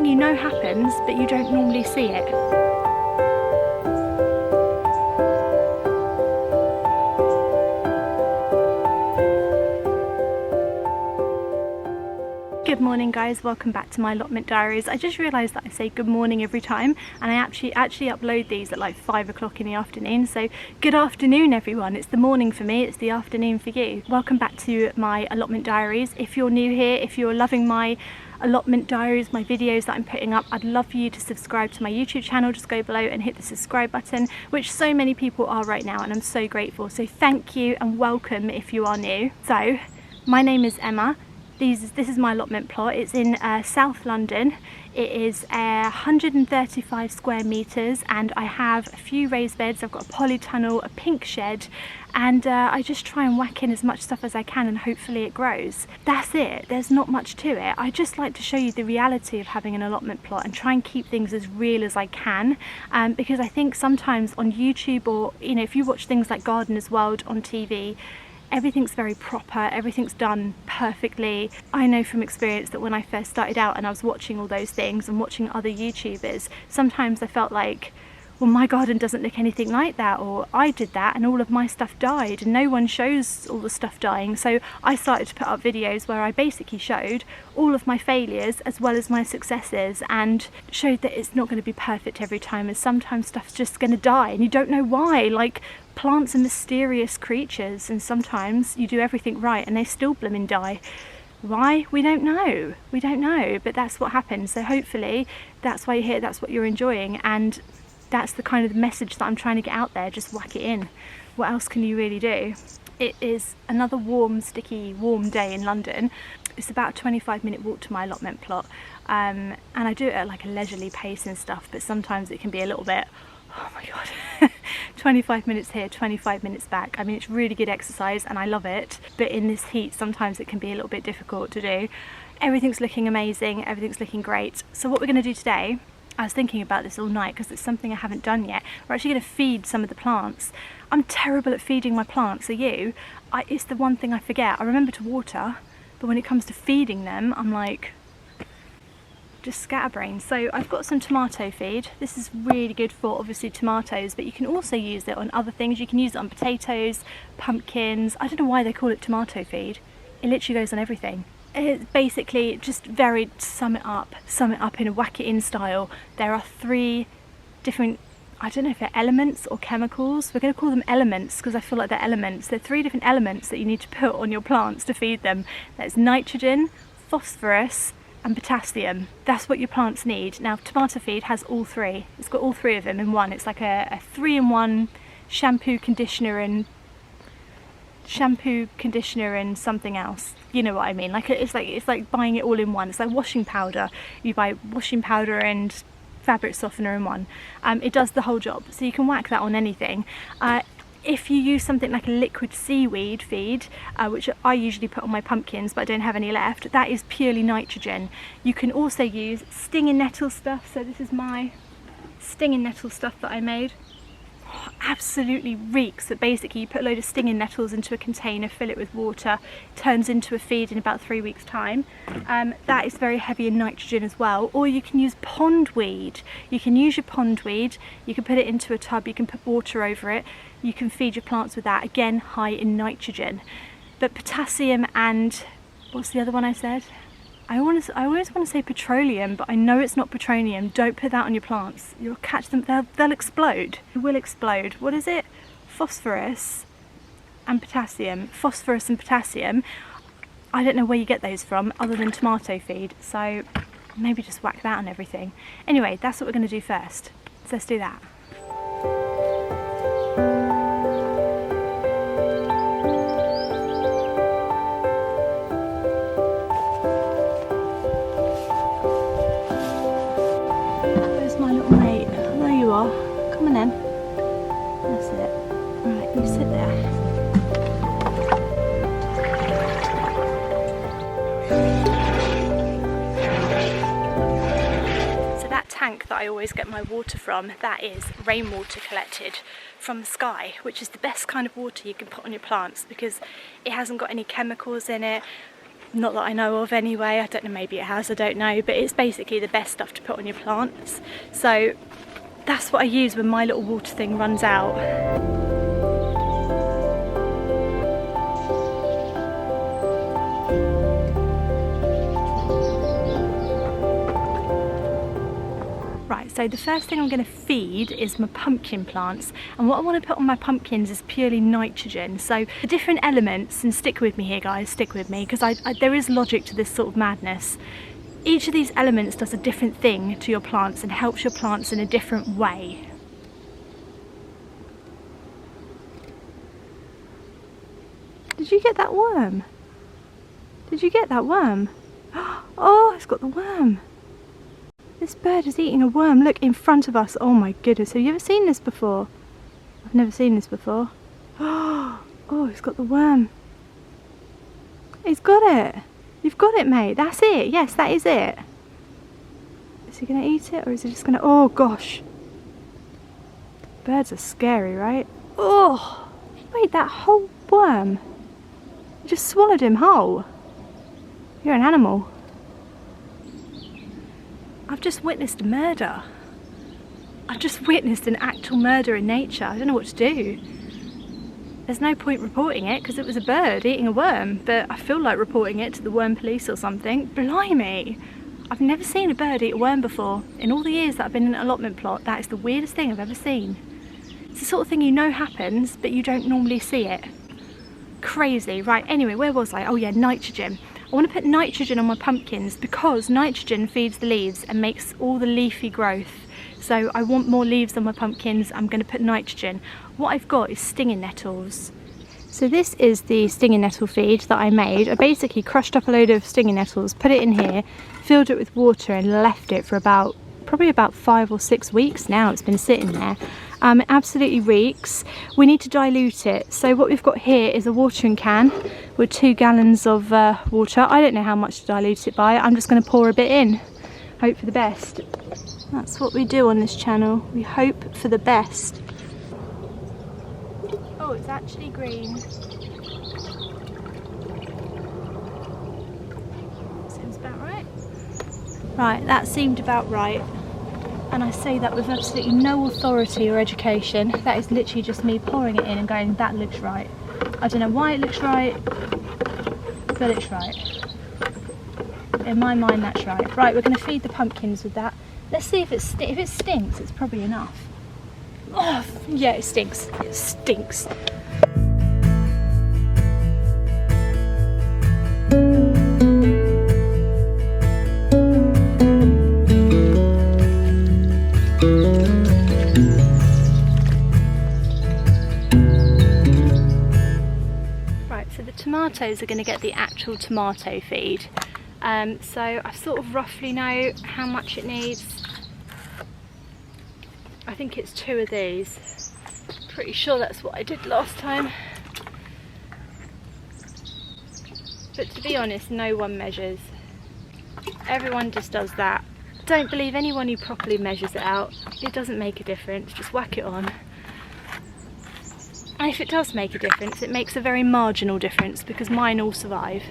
something you know happens, but you don't normally see it. Good morning guys, welcome back to my allotment diaries. I just realised that I say good morning every time, and I actually upload these at like 5 o'clock in the afternoon, so good afternoon everyone. It's the morning for me, it's the afternoon for you. Welcome back to my allotment diaries. If you're new here, if you're loving my allotment diaries, my videos that I'm putting up, I'd love for you to subscribe to my YouTube channel. Just go below and hit the subscribe button, which so many people are right now, and I'm so grateful. So thank you and welcome if you are new. So my name is Emma. This is my allotment plot. It's in South London. It is 135 square metres, and I have a few raised beds. I've got a polytunnel, a pink shed, and I just try and whack in as much stuff as I can, and hopefully it grows. That's it. There's not much to it. I just like to show you the reality of having an allotment plot and try and keep things as real as I can, because I think sometimes on YouTube, or you know, if you watch things like Gardener's World on TV, everything's very proper, everything's done perfectly. I know from experience that when I first started out and I was watching all those things and watching other YouTubers, sometimes I felt like, well, my garden doesn't look anything like that, or I did that and all of my stuff died, and no one shows all the stuff dying. So I started to put up videos where I basically showed all of my failures as well as my successes, and showed that it's not going to be perfect every time, and sometimes stuff's just going to die and you don't know why. Like, plants are mysterious creatures, and sometimes you do everything right and they still blooming die. Why? We don't know. We don't know, but that's what happens. So hopefully that's why you're here, that's what you're enjoying, and that's the kind of message that I'm trying to get out there. Just whack it in. What else can you really do? It is another warm, sticky, warm day in London. It's about a 25-minute walk to my allotment plot, and I do it at like a leisurely pace and stuff, but sometimes it can be a little bit, oh my god, 25 minutes here, 25 minutes back. I mean, it's really good exercise and I love it, but in this heat sometimes it can be a little bit difficult to do. Everything's looking amazing, everything's looking great. So what we're going to do today, I was thinking about this all night because it's something I haven't done yet. We're actually going to feed some of the plants. I'm terrible at feeding my plants, are you? It's the one thing I forget. I remember to water, but when it comes to feeding them, I'm like, just scatterbrains. So I've got some tomato feed. This is really good for obviously tomatoes, but you can also use it on other things. You can use it on potatoes, pumpkins. I don't know why they call it tomato feed. It literally goes on everything. It's basically just very, sum it up in a whack it in style. There are 3 different, I don't know if they're elements or chemicals. We're going to call them elements because I feel like they're elements. There are 3 different elements that you need to put on your plants to feed them. There's nitrogen, phosphorus, and potassium. That's what your plants need. Now, tomato feed has all 3. It's got all 3 of them in one. It's like a 3-in-1 shampoo, conditioner and something else. You know what I mean? Like it's like buying it all in one. It's like washing powder. You buy washing powder and fabric softener in one. It does the whole job. So you can whack that on anything. If you use something like a liquid seaweed feed, which I usually put on my pumpkins but I don't have any left, that is purely nitrogen. You can also use stinging nettle stuff. So this is my stinging nettle stuff that I made. Oh, absolutely reeks, but basically you put a load of stinging nettles into a container, fill it with water, turns into a feed in about 3 weeks time. That is very heavy in nitrogen as well. Or you can use pondweed. You can use your pondweed, you can put it into a tub, you can put water over it, you can feed your plants with that, again high in nitrogen. But potassium and, what's the other one I said? I always want to say petroleum, but I know it's not petroleum. Don't put that on your plants. You'll catch them, they'll explode. They will explode. What is it? Phosphorus and potassium. Phosphorus and potassium. I don't know where you get those from other than tomato feed, so maybe just whack that on everything. Anyway, that's what we're going to do first. So let's do that. Come on in. That's it. Right, you sit there. So that tank that I always get my water from, that is rainwater collected from the sky, which is the best kind of water you can put on your plants because it hasn't got any chemicals in it. Not that I know of anyway, I don't know, maybe it has, I don't know, but it's basically the best stuff to put on your plants. So that's what I use when my little water thing runs out. Right, so the first thing I'm going to feed is my pumpkin plants, and what I want to put on my pumpkins is purely nitrogen. So the different elements, and stick with me here guys, stick with me, because there is logic to this sort of madness. Each of these elements does a different thing to your plants and helps your plants in a different way. Did you get that worm? Did you get that worm? Oh, it's got the worm. This bird is eating a worm, look, in front of us. Oh my goodness, have you ever seen this before? I've never seen this before. Oh, it's got the worm. He's got it. You've got it, mate. That's it. Yes, that is it. Is he going to eat it, or is he just going to... Oh gosh. Birds are scary, right? Oh, wait, that whole worm. You just swallowed him whole. You're an animal. I've just witnessed a murder. I've just witnessed an actual murder in nature. I don't know what to do. There's no point reporting it because it was a bird eating a worm, but I feel like reporting it to the worm police or something. Blimey! I've never seen a bird eat a worm before. In all the years that I've been in an allotment plot, that is the weirdest thing I've ever seen. It's the sort of thing you know happens, but you don't normally see it. Crazy. Right, anyway, where was I? Oh yeah, nitrogen. I want to put nitrogen on my pumpkins because nitrogen feeds the leaves and makes all the leafy growth. So I want more leaves on my pumpkins, I'm going to put nitrogen. What I've got is stinging nettles. So this is the stinging nettle feed that I made. I basically crushed up a load of stinging nettles, put it in here, filled it with water and left it for probably about 5 or 6 weeks now. It's been sitting there. It absolutely reeks. We need to dilute it. So what we've got here is a watering can with 2 gallons of water. I don't know how much to dilute it by. I'm just going to pour a bit in. Hope for the best. That's what we do on this channel. We hope for the best. Oh, it's actually green. Seems about right. Right, that seemed about right. And I say that with absolutely no authority or education. That is literally just me pouring it in and going, that looks right. I don't know why it looks right, but it's right. In my mind, that's right. Right, we're going to feed the pumpkins with that. Let's see if it stinks. It's probably enough. Oh, yeah, it stinks. It stinks. Right, so the tomatoes are going to get the actual tomato feed. So I sort of roughly know how much it needs. I think it's 2 of these. Pretty sure that's what I did last time. But to be honest, no one measures. Everyone just does that. Don't believe anyone who properly measures it out. It doesn't make a difference, just whack it on. And if it does make a difference, it makes a very marginal difference because mine all survive.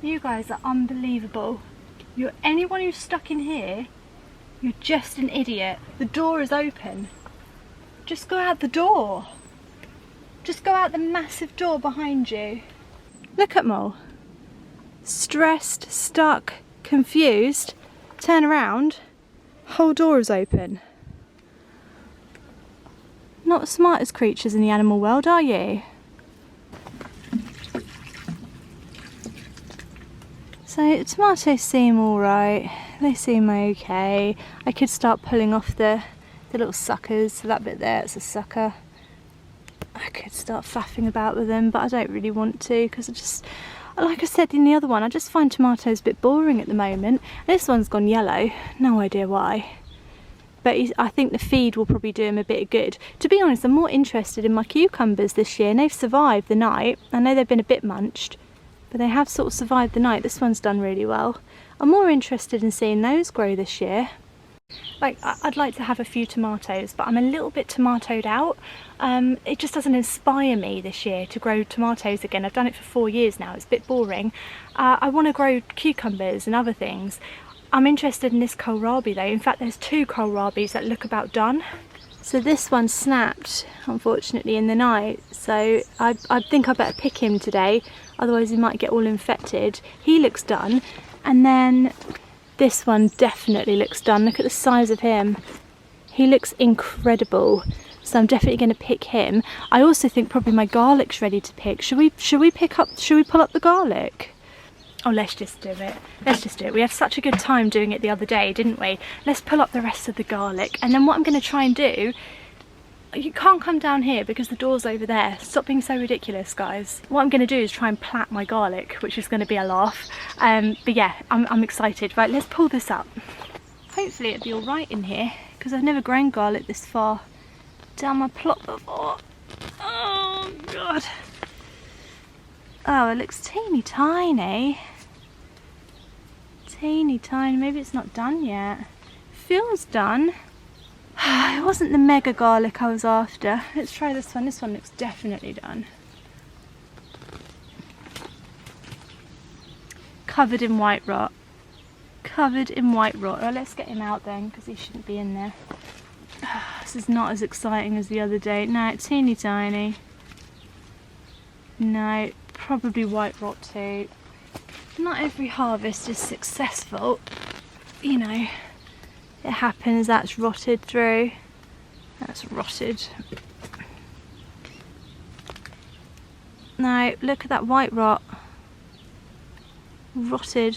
You guys are unbelievable. Anyone who's stuck in here, you're just an idiot. The door is open. Just go out the door. Just go out the massive door behind you. Look at Mole. Stressed, stuck, confused. Turn around. Whole door is open. Not the smartest creatures in the animal world, are you? So tomatoes seem alright, they seem okay. I could start pulling off the little suckers, so that bit there, it's a sucker. I could start faffing about with them, but I don't really want to because I just, like I said in the other one, I just find tomatoes a bit boring at the moment. This one's gone yellow, no idea why. But I think the feed will probably do him a bit of good. To be honest, I'm more interested in my cucumbers this year, and they've survived the night. I know they've been a bit munched, but they have sort of survived the night. This one's done really well. I'm more interested in seeing those grow this year. Like, I'd like to have a few tomatoes, but I'm a little bit tomatoed out. It just doesn't inspire me this year to grow tomatoes again. I've done it for 4 years now, it's a bit boring. I want to grow cucumbers and other things. I'm interested in this kohlrabi though. In fact, there's 2 kohlrabis that look about done. So this one snapped, unfortunately, in the night. So I think I better pick him today, otherwise he might get all infected. He looks done. And then this one definitely looks done. Look at the size of him. He looks incredible. So I'm definitely going to pick him. I also think probably my garlic's ready to pick. Should we pull up the garlic? Oh, let's just do it. Let's just do it. We had such a good time doing it the other day, didn't we? Let's pull up the rest of the garlic. And then what I'm going to try and do, you can't come down here because the door's over there. Stop being so ridiculous, guys. What I'm going to do is try and plait my garlic, which is going to be a laugh. But yeah, I'm excited. Right, let's pull this up. Hopefully it'll be all right in here, because I've never grown garlic this far down my plot before. Oh, God. Oh, it looks teeny tiny. Teeny tiny. Maybe it's not done yet. Feels done. It wasn't the mega garlic I was after. Let's try this one. This one looks definitely done. Covered in white rot. Covered in white rot. Oh, let's get him out then, because he shouldn't be in there. This is not as exciting as the other day. No, it's teeny tiny. No, probably white rot too. Not every harvest is successful, you know. It happens. That's rotted through. That's rotted. No, look at that white rot. Rotted.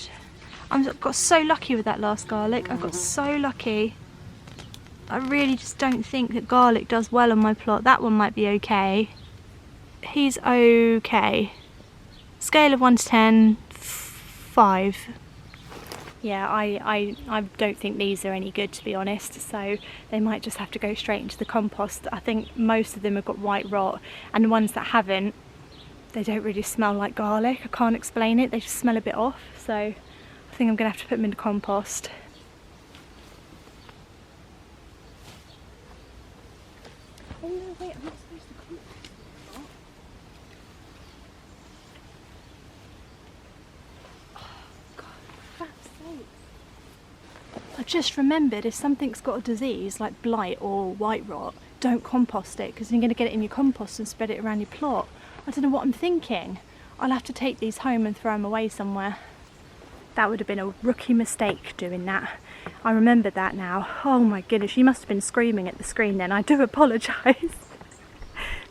I got so lucky with that last garlic. I got so lucky. I really just don't think that garlic does well on my plot. That one might be okay. He's okay. Scale of 1 to 10, 5. Yeah, I don't think these are any good, to be honest, so they might just have to go straight into the compost. I think most of them have got white rot, and the ones that haven't, they don't really smell like garlic. I can't explain it, they just smell a bit off, so I think I'm going to have to put them in the compost. Oh no, wait, I'm not supposed to compost. I just remembered, if something's got a disease like blight or white rot, don't compost it, because you're going to get it in your compost and spread it around your plot. I don't know what I'm thinking. I'll have to take these home and throw them away somewhere. That would have been a rookie mistake doing that. I remember that now. Oh my goodness, you must have been screaming at the screen then. I do apologise.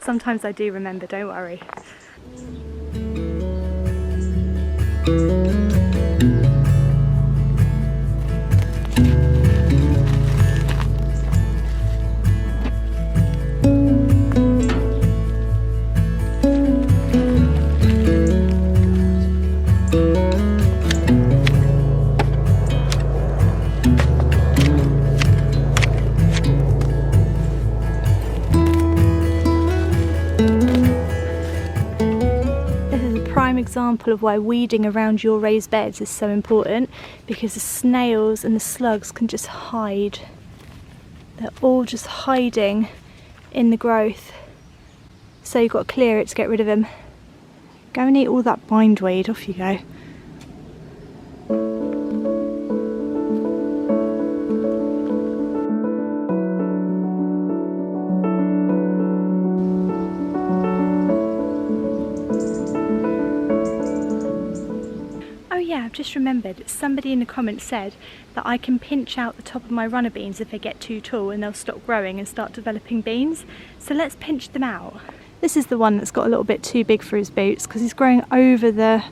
Sometimes I do remember, don't worry. Example of why weeding around your raised beds is so important, because the snails and the slugs can just hide. They're all just hiding in the growth, so you've got to clear it to get rid of them. Go and eat all that bindweed, off you go. I've just remembered, somebody in the comments said that I can pinch out the top of my runner beans if they get too tall and they'll stop growing and start developing beans. So let's pinch them out. This is the one that's got a little bit too big for his boots because he's growing over the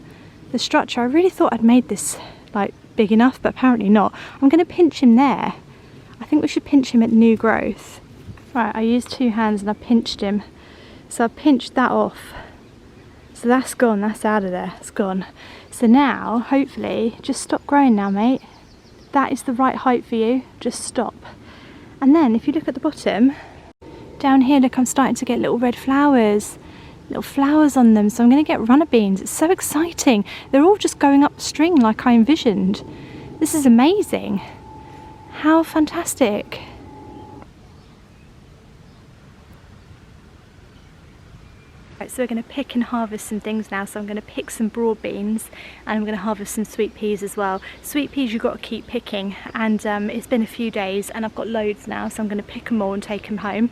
structure. I really thought I'd made this like big enough, but apparently not. I'm going to pinch him there. I think we should pinch him at new growth. Right, I used 2 hands and I pinched him. So I pinched that off. So that's gone, that's out of there, it's gone. So now, hopefully, just stop growing now, mate. That is the right height for you, just stop. And then, if you look at the bottom, down here, look, I'm starting to get little red flowers. Little flowers on them, so I'm going to get runner beans. It's so exciting. They're all just going up the string like I envisioned. This is amazing. How fantastic. Right, so we're going to pick and harvest some things now. So I'm going to pick some broad beans and I'm going to harvest some sweet peas as well. Sweet peas you've got to keep picking, and it's been a few days and I've got loads now, so I'm going to pick them all and take them home.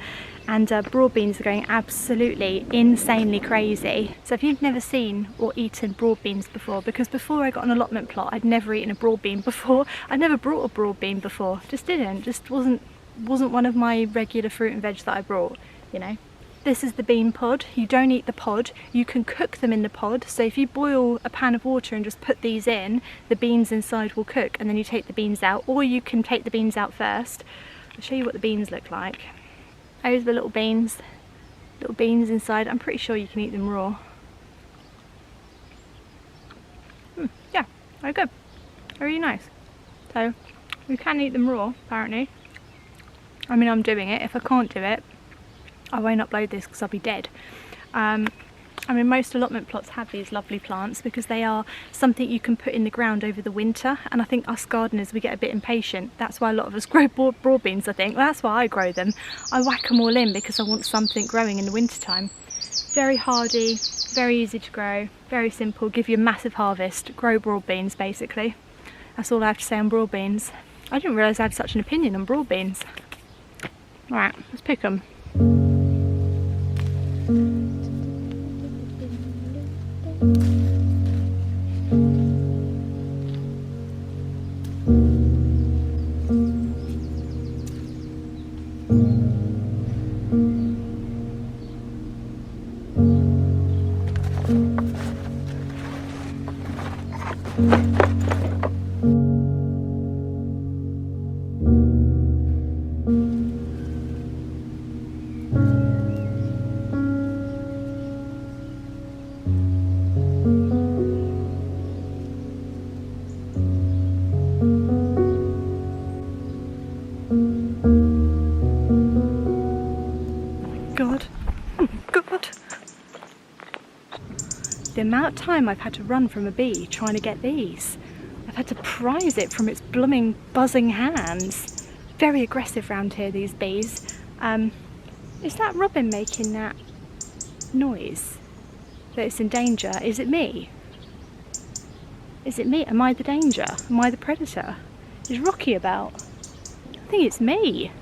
And broad beans are going absolutely insanely crazy. So if you've never seen or eaten broad beans before, because before I got an allotment plot I'd never eaten a broad bean before. I'd never brought a broad bean before, just wasn't one of my regular fruit and veg that I brought, you know. This is the bean pod. You don't eat the pod, you can cook them in the pod. So if you boil a pan of water and just put these in, the beans inside will cook, and then you take the beans out, or you can take the beans out first. I'll show you what the beans look like. Those are the little beans inside. I'm pretty sure you can eat them raw. Yeah, very good, very nice. So you can eat them raw apparently. I mean, I'm doing it. If I can't do it, I won't upload this because I'll be dead. I mean, most allotment plots have these lovely plants because they are something you can put in the ground over the winter, and I think us gardeners, we get a bit impatient. That's why a lot of us grow broad beans, I think. Well, that's why I grow them. I whack them all in because I want something growing in the winter time. Very hardy, very easy to grow, very simple, give you a massive harvest. Grow broad beans basically. That's all I have to say on broad beans. I didn't realise I had such an opinion on broad beans. Alright, let's pick them. God. The amount of time I've had to run from a bee trying to get these. I've had to prise it from its blooming buzzing hands. Very aggressive round here, these bees. Is that robin making that noise? That it's in danger? Is it me? Is it me? Am I the danger? Am I the predator? Is Rocky about? I think it's me.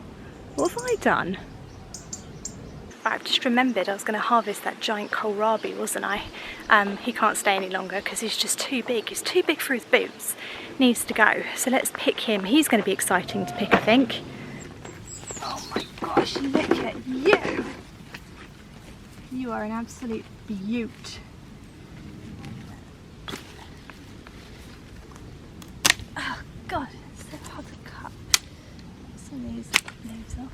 What have I done? Right, I've just remembered I was going to harvest that giant kohlrabi, wasn't I? He can't stay any longer because he's just too big. He's too big for his boots. Needs to go. So let's pick him. He's going to be exciting to pick, I think. Oh my gosh, look at you! You are an absolute beaut. Oh God, it's so hard to cut. Some of these leaves off.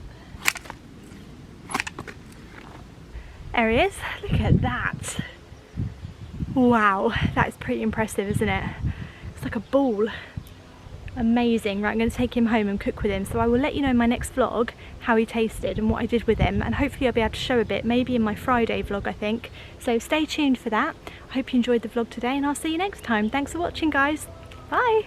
There he is. Look at that. Wow, that is pretty impressive, isn't it? It's like a ball. Amazing. Right, I'm going to take him home and cook with him. So I will let you know in my next vlog how he tasted and what I did with him. And hopefully I'll be able to show a bit, maybe in my Friday vlog, I think. So stay tuned for that. I hope you enjoyed the vlog today and I'll see you next time. Thanks for watching, guys. Bye.